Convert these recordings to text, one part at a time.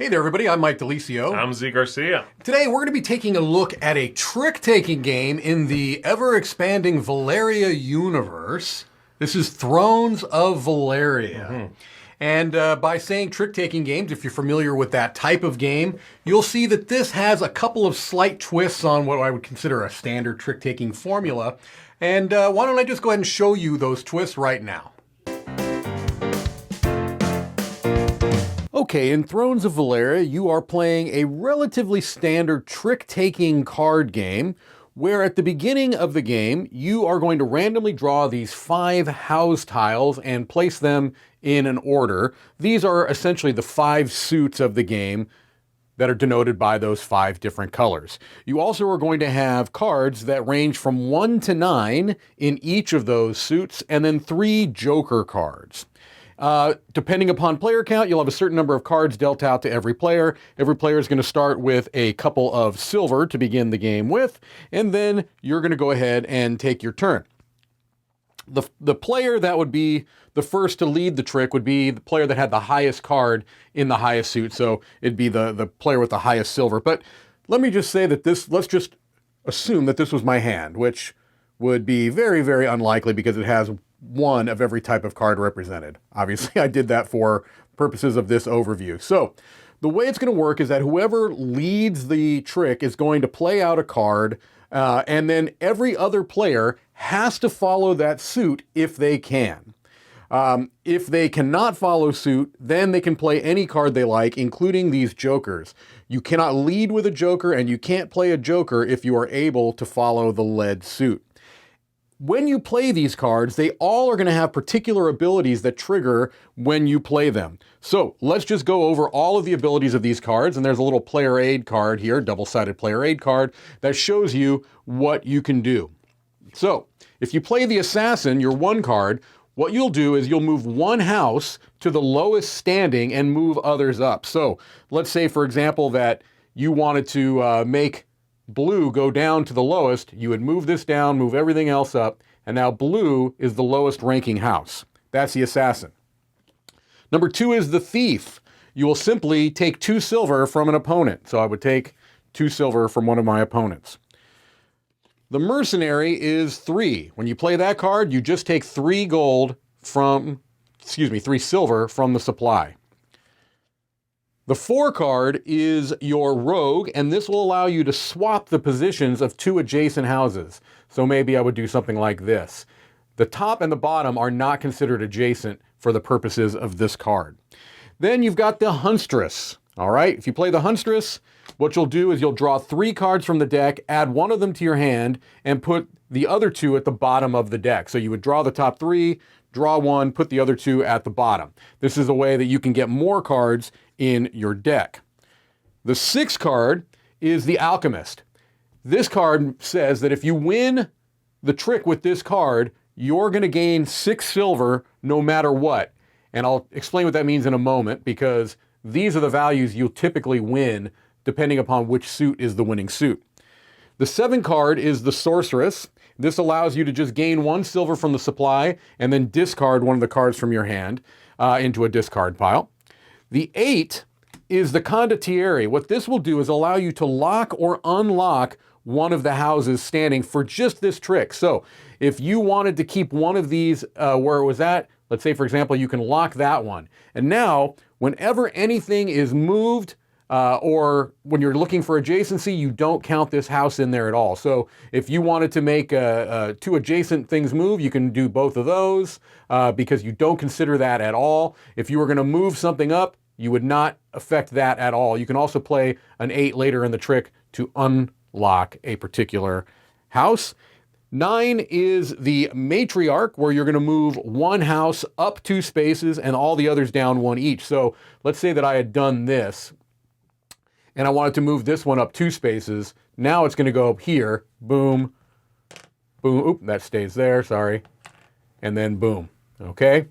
Hey there, everybody. I'm Mike DeLisio. I'm Z Garcia. Today, we're going to be taking a look at a trick-taking game in the ever-expanding Valeria universe. This is Thrones of Valeria. And by saying trick-taking games, if you're familiar with that type of game, you'll see that this has a couple of slight twists on what I would consider a standard trick-taking formula. And why don't I just go ahead and show you those twists right now. Okay, in Thrones of Valeria, you are playing a relatively standard trick-taking card game where at the beginning of the game, you are going to randomly draw these 5 house tiles and place them in an order. These are essentially the 5 suits of the game that are denoted by those 5 different colors. You also are going to have cards that range from 1 to 9 in each of those suits, and then 3 joker cards. Depending upon player count, you'll have a certain number of cards dealt out to every player. Every player is going to start with a couple of silver to begin the game with, and then you're going to go ahead and take your turn. The player that would be the first to lead the trick would be the player that had the highest card in the highest suit, so it'd be the player with the highest silver. But let me just say that let's just assume that this was my hand, which would be very, very unlikely because it has one of every type of card represented. Obviously, I did that for purposes of this overview. So the way it's going to work is that whoever leads the trick is going to play out a card, and then every other player has to follow that suit if they can. If they cannot follow suit, then they can play any card they like, including these jokers. You cannot lead with a joker, and you can't play a joker if you are able to follow the led suit. When you play these cards, they all are going to have particular abilities that trigger when you play them. So let's just go over all of the abilities of these cards, and there's a little player aid card here, double-sided player aid card, that shows you what you can do. So if you play the assassin, your 1 card, what you'll do is you'll move 1 house to the lowest standing and move others up. So let's say, for example, that you wanted to make blue go down to the lowest. You would move this down, move everything else up, and now blue is the lowest ranking house. That's the assassin. Number 2 is the thief. You will simply take 2 silver from an opponent. So I would take 2 silver from one of my opponents. The mercenary is 3. When you play that card, you just take 3 silver from the supply. The 4 card is your rogue, and this will allow you to swap the positions of 2 adjacent houses. So maybe I would do something like this. The top and the bottom are not considered adjacent for the purposes of this card. Then you've got the huntress. All right, if you play the huntress, what you'll do is you'll draw 3 cards from the deck, add 1 of them to your hand, and put the other 2 at the bottom of the deck. So you would draw the top 3, draw 1, put the other 2 at the bottom. This is a way that you can get more cards in your deck. The 6th card is the alchemist. This card says that if you win the trick with this card, you're going to gain 6 silver no matter what. And I'll explain what that means in a moment, because these are the values you'll typically win depending upon which suit is the winning suit. The 7th card is the sorceress. This allows you to just gain 1 silver from the supply and then discard one of the cards from your hand into a discard pile. The 8 is the condottieri. What this will do is allow you to lock or unlock one of the houses standing for just this trick. So if you wanted to keep one of these where it was at, let's say, for example, you can lock that one. And now, whenever anything is moved, or when you're looking for adjacency, you don't count this house in there at all. So if you wanted to make 2 adjacent things move, you can do both of those because you don't consider that at all. If you were going to move something up, you would not affect that at all. You can also play an 8 later in the trick to unlock a particular house. 9 is the matriarch, where you're going to move 1 house up 2 spaces and all the others down 1 each. So let's say that I had done this and I wanted to move this one up 2 spaces. Now it's going to go up here, boom, boom, oop, that stays there, sorry, and then boom, okay?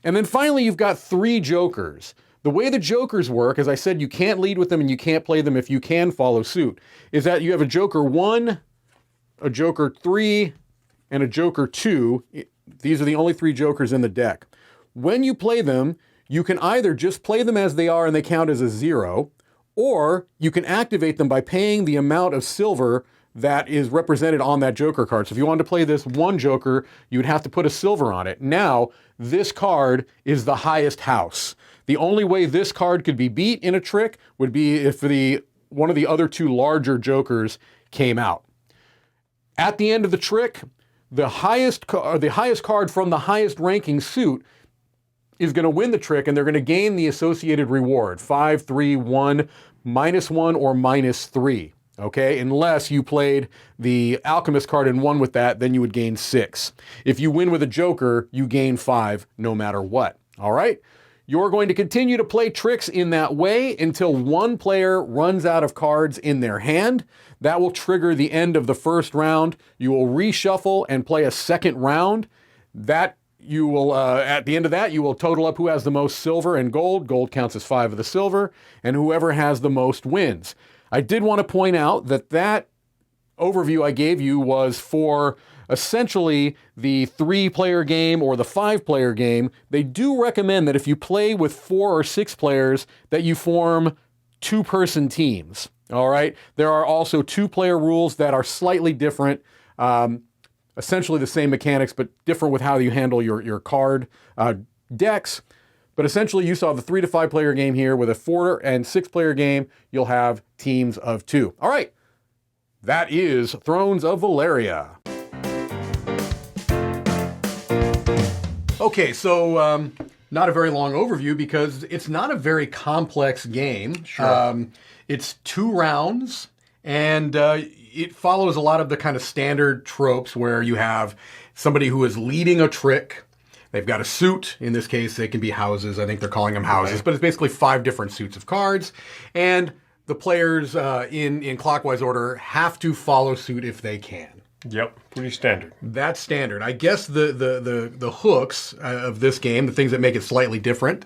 And then finally, you've got 3 jokers. The way the jokers work, as I said, you can't lead with them and you can't play them if you can follow suit, is that you have a joker 1, a joker 3, and a joker 2. These are the only 3 jokers in the deck. When you play them, You can either just play them as they are and they count as a 0, or you can activate them by paying the amount of silver that is represented on that Joker card. So if you wanted to play this one Joker, you would have to put a silver on it. Now, this card is the highest house. The only way this card could be beat in a trick would be if one of the other 2 larger Jokers came out. At the end of the trick, the highest card from the highest ranking suit is going to win the trick, and they're going to gain the associated reward, 5, 3, 1, -1, or -3. Okay, unless you played the Alchemist card and won with that, then you would gain 6. If you win with a Joker, you gain 5 no matter what. All right? You're going to continue to play tricks in that way until one player runs out of cards in their hand. That will trigger the end of the first round. You will reshuffle and play a second round. That you will, at the end of that, you will total up who has the most silver and gold. Gold counts as 5 of the silver, and whoever has the most wins. I did want to point out that overview I gave you was for essentially the 3-player game or the 5-player game. They do recommend that if you play with 4 or 6 players, that you form 2-person teams. All right. There are also 2-player rules that are slightly different. Essentially the same mechanics, but different with how you handle your card decks. But essentially, you saw the 3 to 5 player game here. With a 4 and 6 player game, you'll have teams of 2. All right, that is Thrones of Valeria. Okay, so not a very long overview because it's not a very complex game. Sure. It's 2 rounds, and it follows a lot of the kind of standard tropes where you have somebody who is leading a trick. They've got a suit. In this case, they can be houses. I think they're calling them houses, but it's basically 5 different suits of cards. And the players in clockwise order have to follow suit if they can. Yep, pretty standard. That's standard. I guess the hooks of this game, the things that make it slightly different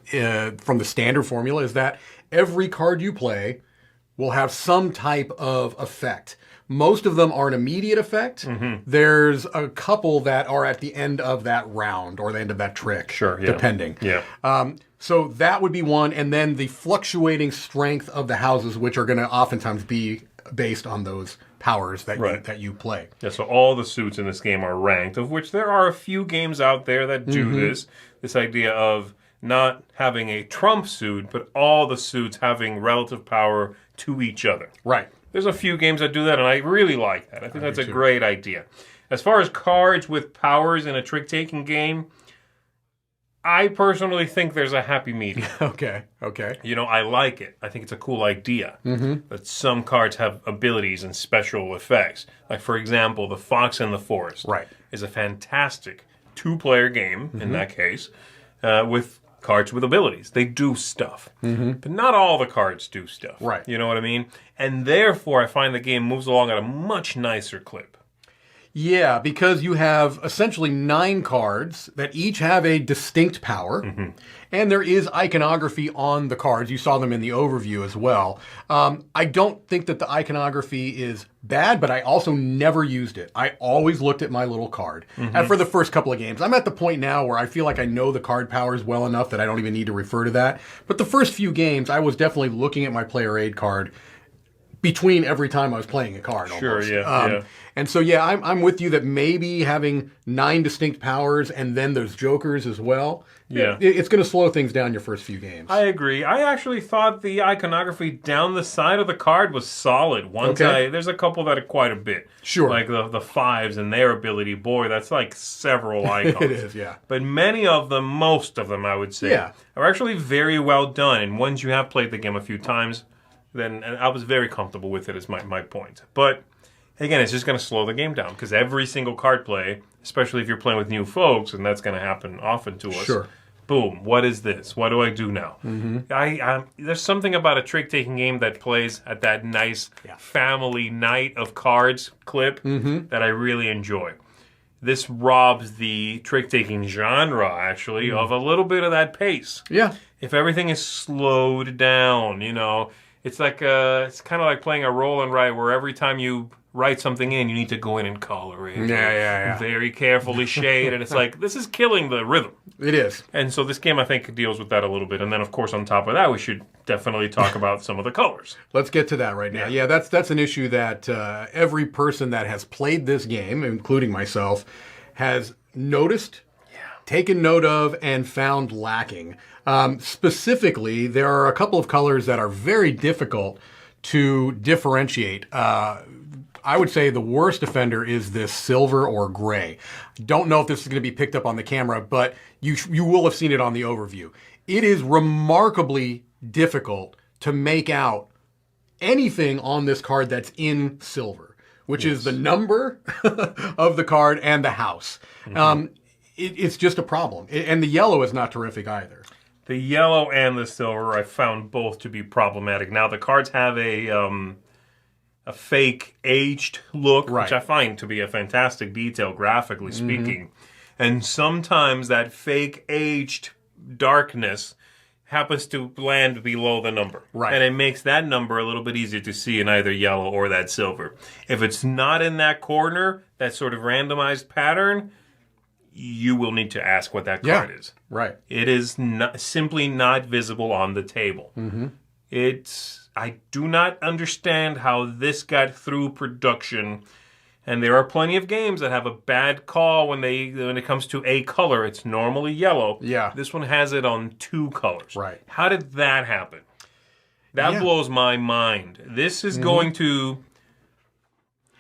from the standard formula, is that every card you play will have some type of effect. Most of them are an immediate effect. Mm-hmm. There's a couple that are at the end of that round or the end of that trick, sure, yeah. Depending. Yeah. So that would be one, and then the fluctuating strength of the houses, which are going to oftentimes be based on those powers that you play. Yeah, so all the suits in this game are ranked, of which there are a few games out there that do this idea of not having a trump suit, but all the suits having relative power to each other. Right. There's a few games that do that, and I really like that. I think that's a great idea. As far as cards with powers in a trick-taking game, I personally think there's a happy medium. Okay. You know, I like it. I think it's a cool idea. That some cards have abilities and special effects. Like, for example, the Fox and the Forest is a fantastic 2-player game, in that case, with cards with abilities. They do stuff. But not all the cards do stuff. Right. You know what I mean? And therefore, I find the game moves along at a much nicer clip. Yeah, because you have essentially 9 cards that each have a distinct power, and there is iconography on the cards. You saw them in the overview as well. I don't think that the iconography is bad, but I also never used it. I always looked at my little card. And for the first couple of games, I'm at the point now where I feel like I know the card powers well enough that I don't even need to refer to that. But the first few games, I was definitely looking at my player aid card between every time I was playing a card. Sure, almost. yeah. And so, yeah, I'm with you that maybe having 9 distinct powers and then those jokers as well, it's going to slow things down your first few games. I agree. I actually thought the iconography down the side of the card was solid. There's a couple that are quite a bit. Sure. Like the 5s and their ability. Boy, that's like several icons. It is, yeah. But many of them, most of them, I would say, are actually very well done. And once you have played the game a few times, then I was very comfortable with it, is my point. But again, it's just going to slow the game down because every single card play, especially if you're playing with new folks, and that's going to happen often to us. Sure. Boom, what is this? What do I do now? There's something about a trick-taking game that plays at that nice family night of cards clip that I really enjoy. This robs the trick-taking genre, actually, of a little bit of that pace. Yeah. If everything is slowed down, you know, it's like it's kind of like playing a roll and write where every time you write something in, you need to go in and color it. Yeah. Very carefully shade, and it's like, this is killing the rhythm. It is. And so this game, I think, deals with that a little bit. And then, of course, on top of that, we should definitely talk about some of the colors. Let's get to that right now. Yeah, that's an issue that every person that has played this game, including myself, has noticed, taken note of, and found lacking. Specifically, there are a couple of colors that are very difficult to differentiate. I would say the worst offender is this silver or gray. Don't know if this is going to be picked up on the camera, but you will have seen it on the overview. It is remarkably difficult to make out anything on this card that's in silver, which is the number of the card and the house. It's just a problem. And the yellow is not terrific either. The yellow and the silver, I found both to be problematic. Now, the cards have a fake aged look, which I find to be a fantastic detail, graphically speaking. And sometimes that fake aged darkness happens to land below the number. And it makes that number a little bit easier to see in either yellow or that silver. If it's not in that corner, that sort of randomized pattern, you will need to ask what that card is. It is simply not visible on the table. I do not understand how this got through production, and there are plenty of games that have a bad call when it comes to a color. It's normally yellow. This one has it on 2 colors. How did that happen? That blows my mind. This is going to...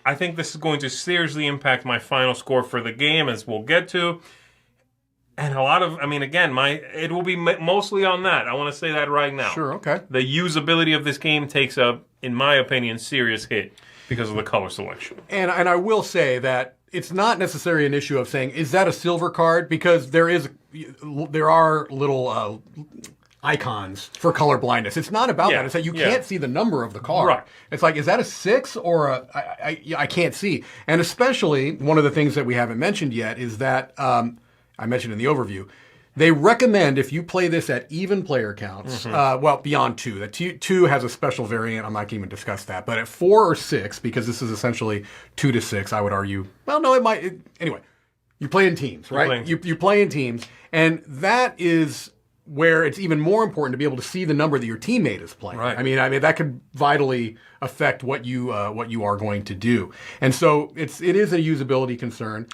I think this is going to seriously impact my final score for the game, as we'll get to. And a lot of, it will be mostly on that. I want to say that right now. The usability of this game takes a, in my opinion, serious hit because of the color selection. And I will say that it's not necessarily an issue of saying, is that a silver card? Because there are little icons for color blindness. It's not about that. It's that you can't see the number of the card. It's like, is that a 6 or I can't see. And especially, one of the things that we haven't mentioned yet is that... I mentioned in the overview, they recommend if you play this at even player counts, beyond 2. That 2 has a special variant. I'm not going to even discuss that. But at 4 or 6, because this is essentially 2 to 6, I would argue. Well, no, anyway, you play in teams, right? You play in teams, and that is where it's even more important to be able to see the number that your teammate is playing. I mean that could vitally affect what you are going to do, and so it is a usability concern.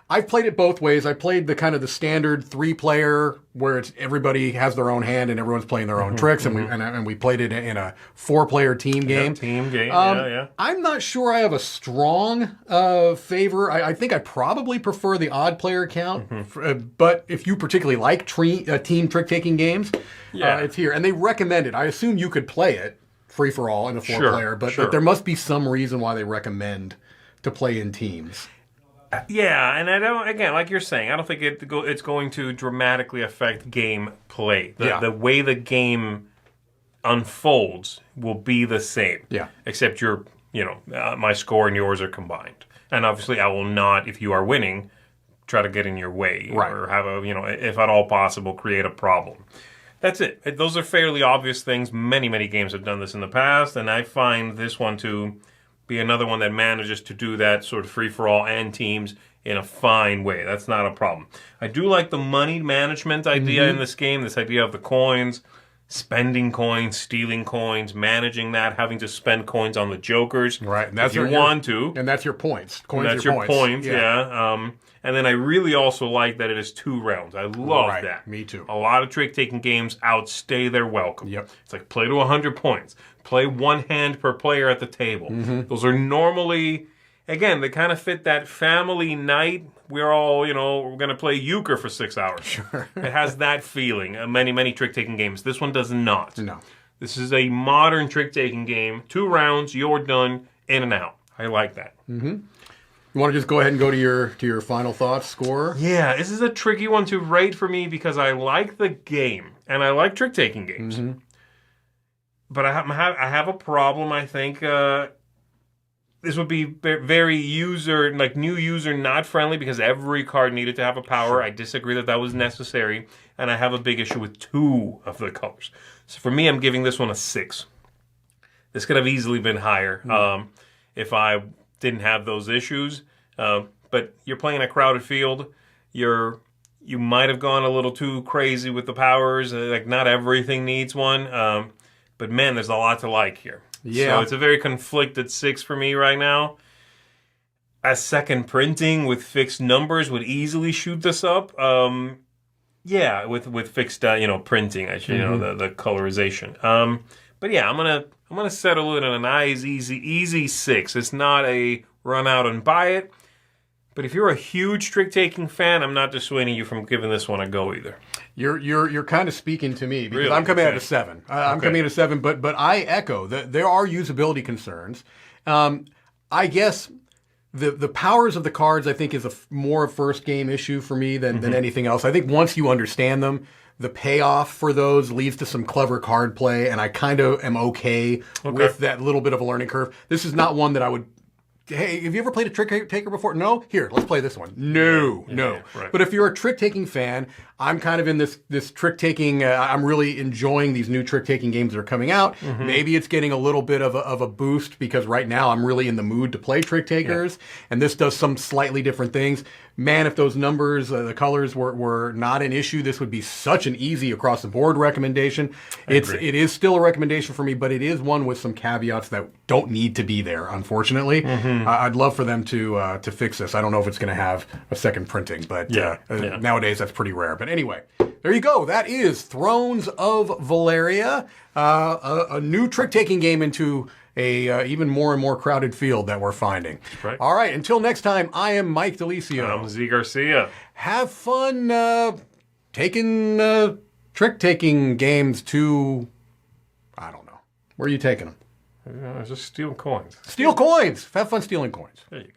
I've played it both ways. I played the kind of the standard 3-player where it's everybody has their own hand and everyone's playing their own tricks, and we played it in a 4-player team game. I'm not sure I have a strong favor. I think I probably prefer the odd player count, but if you particularly like team trick-taking games, it's here. And they recommend it. I assume you could play it free-for-all in a 4-player, but there must be some reason why they recommend to play in teams. Yeah, and I don't, again, like you're saying, I don't think it's going to dramatically affect game play. The way the game unfolds will be the same. Except my score and yours are combined. And obviously I will not, if you are winning, try to get in your way. Or have if at all possible, create a problem. That's it. Those are fairly obvious things. Many, many games have done this in the past, and I find this one to be another one that manages to do that sort of free-for-all and teams in a fine way. That's not a problem. I do like the money management idea in this game, this idea of the coins, spending coins, stealing coins, managing that, having to spend coins on the jokers. And that's if you want to. And that's your points. Coins that's your points, and then I really also like that it is 2 rounds. I love that. Me too. A lot of trick-taking games outstay their welcome. It's like play to 100 points. Play 1 hand per player at the table. Those are normally, again, they kind of fit that family night. We're all, we're going to play euchre for 6 hours. It has that feeling. Many, many trick-taking games. This one does not. No. This is a modern trick-taking game. 2 rounds, you're done, in and out. I like that. You want to just go ahead and go to your final thoughts, score? Yeah, this is a tricky one to rate for me because I like the game, and I like trick-taking games. But I have a problem, I think. This would be very new user not friendly because every card needed to have a power. I disagree that was necessary. And I have a big issue with 2 of the colors. So for me, I'm giving this one a 6. This could have easily been higher. if I didn't have those issues. But you're playing a crowded field. You might have gone a little too crazy with the powers. Like, not everything needs one. But man, there's a lot to like here. Yeah. So it's a very conflicted 6 for me right now. A second printing with fixed numbers would easily shoot this up. Yeah, with fixed printing, actually, the colorization. But yeah, I'm gonna settle it on a nice, easy 6. It's not a run out and buy it. But if you're a huge trick-taking fan, I'm not dissuading you from giving this one a go either. You're kind of speaking to me because Really? I'm coming Okay. at a 7. I'm coming at a 7, but I echo that there are usability concerns. I guess the powers of the cards, I think, is more a first game issue for me than anything else. I think once you understand them, the payoff for those leads to some clever card play, and I kind of am okay with that little bit of a learning curve. This is not one that I would. Hey, have you ever played a trick taker before? No? Here, let's play this one. No. Right. But if you're a trick taking fan, I'm kind of in this trick taking. I'm really enjoying these new trick taking games that are coming out. Maybe it's getting a little bit of a boost because right now I'm really in the mood to play trick takers, and this does some slightly different things. Man, if those numbers, the colors were not an issue, this would be such an easy across the board recommendation. It is still a recommendation for me, but it is one with some caveats that don't need to be there, unfortunately. I'd love for them to fix this. I don't know if it's going to have a second printing, but nowadays that's pretty rare. But anyway, there you go. That is Thrones of Valeria, a new trick-taking game into a even more and more crowded field that we're finding. Right. All right, until next time, I am Mike DeLisio. I'm Z Garcia. Have fun taking trick-taking games to, I don't know. Where are you taking them? Just stealing coins. Steal coins. Have fun stealing coins. There you go.